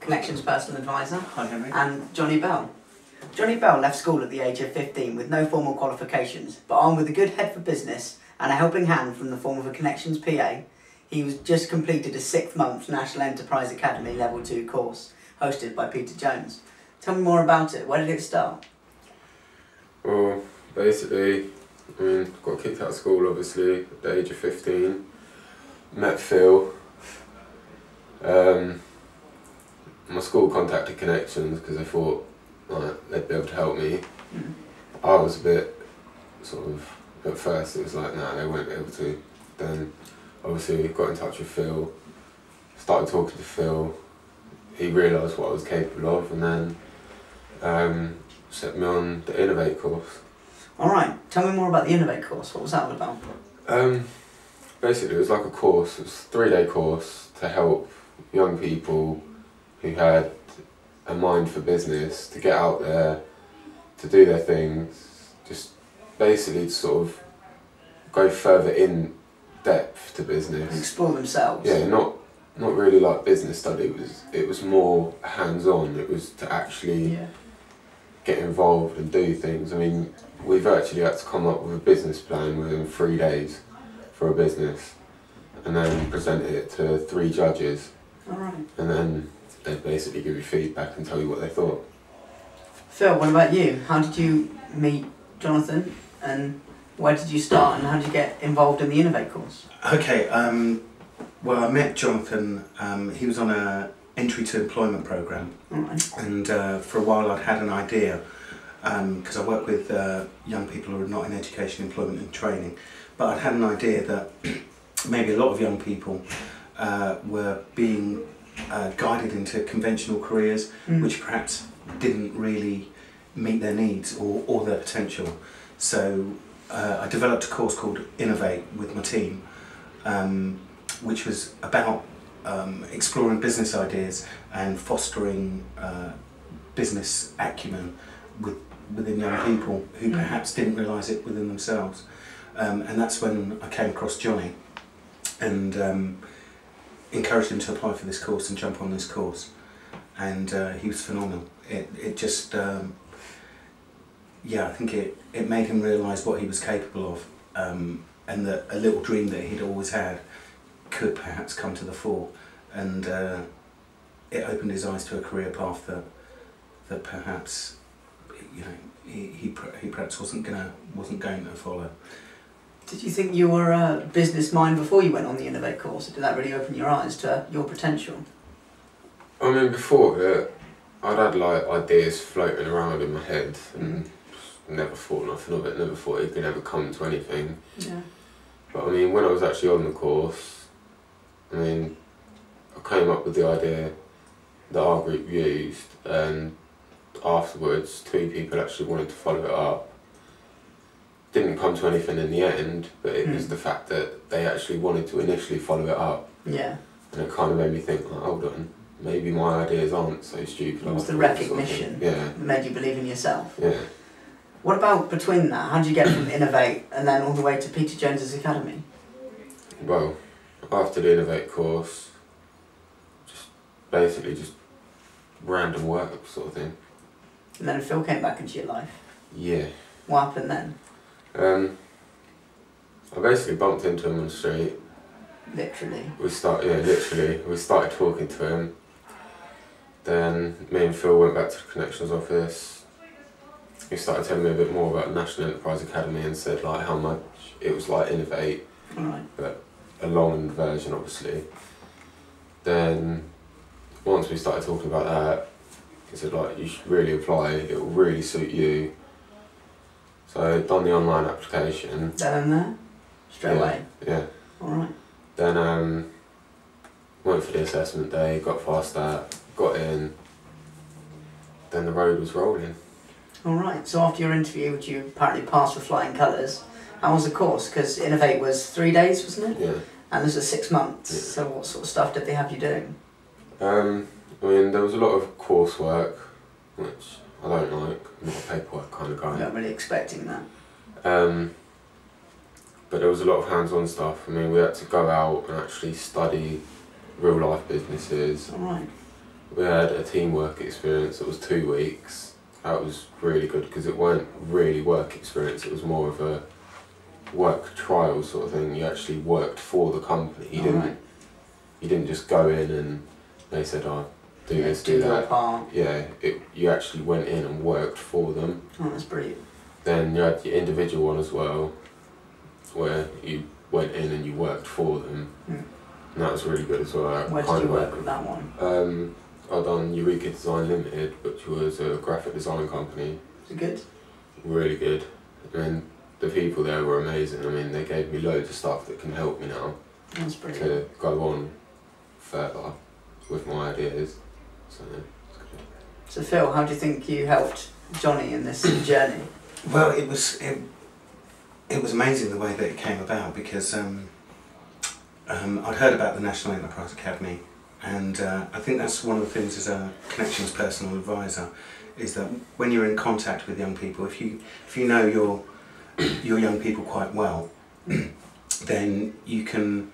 Connections personal advisor. Hi, Henry. And Johnny Bell. Johnny Bell left school at the age of 15 with no formal qualifications, but armed with a good head for business and a helping hand from the form of a Connections PA. He was just completed a 6-month National Enterprise Academy Level 2 course, hosted by Peter Jones. Tell me more about it. Where did it start? Well, basically, got kicked out of school obviously at the age of 15. Met Phil. My school contacted Connections because they thought they'd be able to help me. I was a bit at first it was like, nah, they won't be able to. Then obviously got in touch with Phil, started talking to Phil. He realised what I was capable of, and then set me on the Innovate course. Alright, tell me more about the Innovate course. What was that all about? Basically it was like a course, it was a 3-day course to help young people who had a mind for business to get out there, to do their things, just basically to sort of go further in depth to business. Explore themselves. Yeah, not really like business study, it was more hands-on. It was to actually get involved and do things. I mean, we virtually had to come up with a business plan within 3 days for a business and then present it to 3 judges. Alright. And then they'd basically give you feedback and tell you what they thought. Phil, what about you? How did you meet Jonathan, and where did you start, and how did you get involved in the Innovate course? Okay, well, I met Jonathan. He was on an entry to employment programme. Alright. And for a while I'd had an idea, because I work with young people who are not in education, employment and training, but I'd had an idea that maybe a lot of young people were being guided into conventional careers which perhaps didn't really meet their needs or their potential. So I developed a course called Innovate with my team, which was about exploring business ideas and fostering business acumen within young people who perhaps didn't realise it within themselves. And that's when I came across Johnny and encouraged him to apply for this course and jump on this course, and he was phenomenal. It just I think it made him realise what he was capable of, and that a little dream that he'd always had could perhaps come to the fore, and it opened his eyes to a career path that perhaps he perhaps wasn't going to follow. Did you think you were a business mind before you went on the Innovate course? Did that really open your eyes to your potential? I mean, before that, I'd had like ideas floating around in my head and never thought nothing of it, never thought it could ever come to anything. Yeah. But I mean, when I was actually on the course, I mean, I came up with the idea that our group used, and afterwards 2 people actually wanted to follow it up. Didn't come to anything in the end, but it was the fact that they actually wanted to initially follow it up. Yeah. And it kind of made me think, like, hold on, maybe my ideas aren't so stupid. It was the recognition that made you believe in yourself. Yeah. What about between that? How did you get from Innovate and then all the way to Peter Jones's Academy? Well, after the Innovate course, basically just random work sort of thing. And then Phil came back into your life. Yeah. What happened then? I basically bumped into him on the street. Literally. We started talking to him. Then me and Phil went back to the Connections office. He started telling me a bit more about the National Enterprise Academy and said like how much it was like Innovate, but a long version obviously. Then once we started talking about that, he said like you should really apply, it will really suit you. So I'd done the online application. Then and there? Straight away? Yeah. Alright. Then went for the assessment day, got past that, got in, then the road was rolling. Alright, so after your interview, which you apparently passed with flying colours, how was the course? Because Innovate was 3 days, wasn't it? Yeah. And this was 6 months, Yeah. so what sort of stuff did they have you doing? I mean, there was a lot of coursework, which I don't like. I'm not a paperwork kind of guy. I'm not really expecting that. But there was a lot of hands-on stuff. I mean, we had to go out and actually study real-life businesses. Alright. We had a teamwork experience that was 2 weeks. That was really good because it weren't really work experience, it was more of a work trial sort of thing. You actually worked for the company. You didn't just go in and they said, oh, do this, do that. Part. Yeah, you actually went in and worked for them. Oh, that's brilliant. Then you had your individual one as well, where you went in and you worked for them. And that was really good as well. Where did you work with that one? I done Eureka Design Limited, which was a graphic design company. Was it good? Really good. And the people there were amazing. I mean, they gave me loads of stuff that can help me now. That's brilliant. To go on further with my ideas. So yeah, it's good. So Phil, how do you think you helped Johnny in this journey? Well, it was amazing the way that it came about, because I'd heard about the National Enterprise Academy, and I think that's one of the things as a Connections personal advisor, is that when you're in contact with young people, if you know your young people quite well, then you can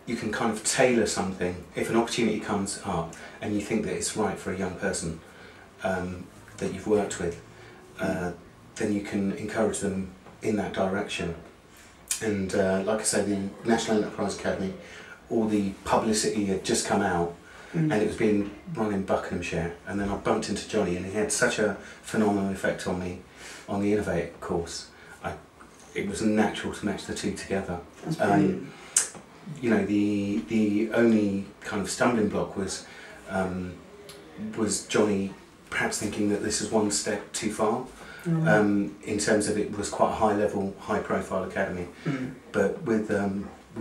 kind of tailor something. If an opportunity comes up and you think that it's right for a young person that you've worked with, then you can encourage them in that direction. And like I say, the National Enterprise Academy, all the publicity had just come out, and it was being run in Buckinghamshire, and then I bumped into Johnny, and he had such a phenomenal effect on me on the Innovate course. It was natural to match the two together. That's brilliant. You know, the only kind of stumbling block was Johnny perhaps thinking that this was one step too far. In terms of it was quite a high level, high profile academy, but with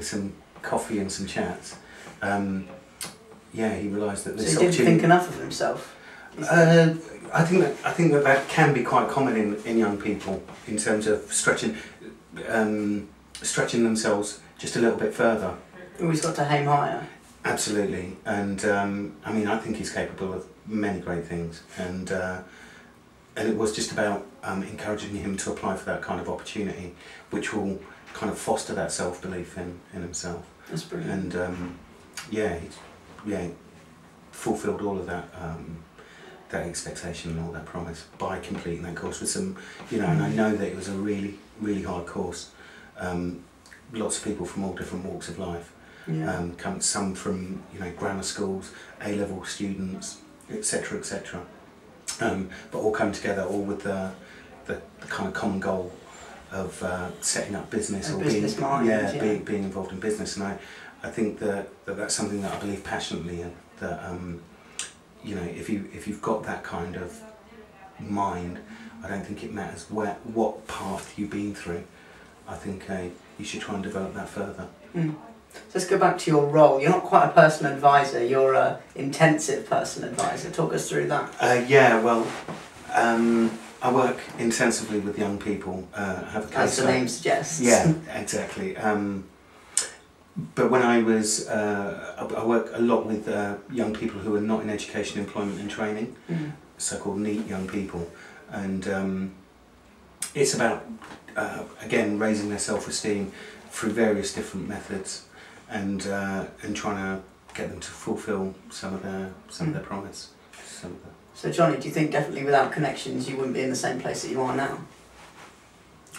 some coffee and some chats, yeah, he realised that this. So he didn't think enough of himself. I think that can be quite common in young people, in terms of stretching themselves just a little bit further. Always got to aim higher. Absolutely, and I mean, I think he's capable of many great things, and it was just about encouraging him to apply for that kind of opportunity, which will kind of foster that self-belief in himself. That's brilliant. And yeah, he fulfilled all of that that expectation and all that promise by completing that course with some, you know, and I know that it was a really, really hard course. Lots of people from all different walks of life. Yeah. Some from, you know, grammar schools, A-level students, etc., etc. But all come together, all with the kind of common goal of setting up business, or being involved in business. And I think that's something that I believe passionately in. That you know, if you've got that kind of mind, I don't think it matters what path you've been through. I think you should try and develop that further. So let's go back to your role. You're not quite a personal advisor, you're an intensive personal advisor. Talk us through that. Yeah, well, I work intensively with young people. Have a as the name suggests. Yeah, exactly. But when I was, I work a lot with young people who are not in education, employment and training, so-called NEET young people. And it's about, again, raising their self-esteem through various different methods, and trying to get them to fulfil some of their promise. So Johnny, do you think definitely without Connections you wouldn't be in the same place that you are now?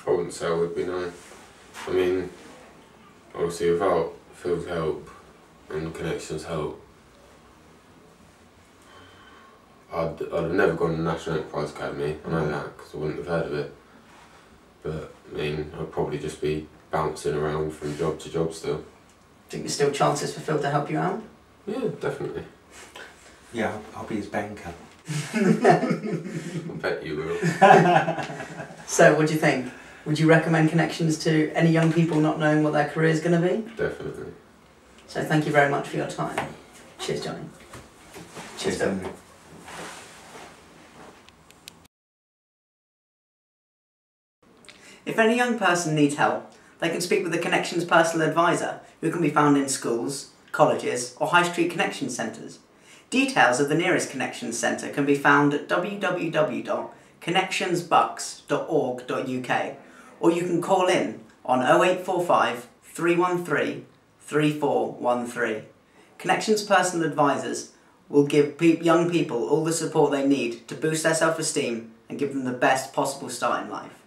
I wouldn't say I would be, no. I mean, obviously without Phil's help and Connections' help, I'd have never gone to the National Enterprise Academy. I know that because I wouldn't have heard of it. But I mean, I'd probably just be bouncing around from job to job still. Think there's still chances for Phil to help you out? Yeah, definitely. Yeah, I'll be his banker. I bet you will. So, what do you think? Would you recommend Connections to any young people not knowing what their career is going to be? Definitely. So, thank you very much for your time. Cheers, Johnny. Cheers, Phil. If any young person needs help, they can speak with a Connections personal advisor who can be found in schools, colleges or high street Connection centres. Details of the nearest Connections centre can be found at www.connectionsbucks.org.uk, or you can call in on 0845 313 3413. Connections personal advisors will give young people all the support they need to boost their self-esteem and give them the best possible start in life.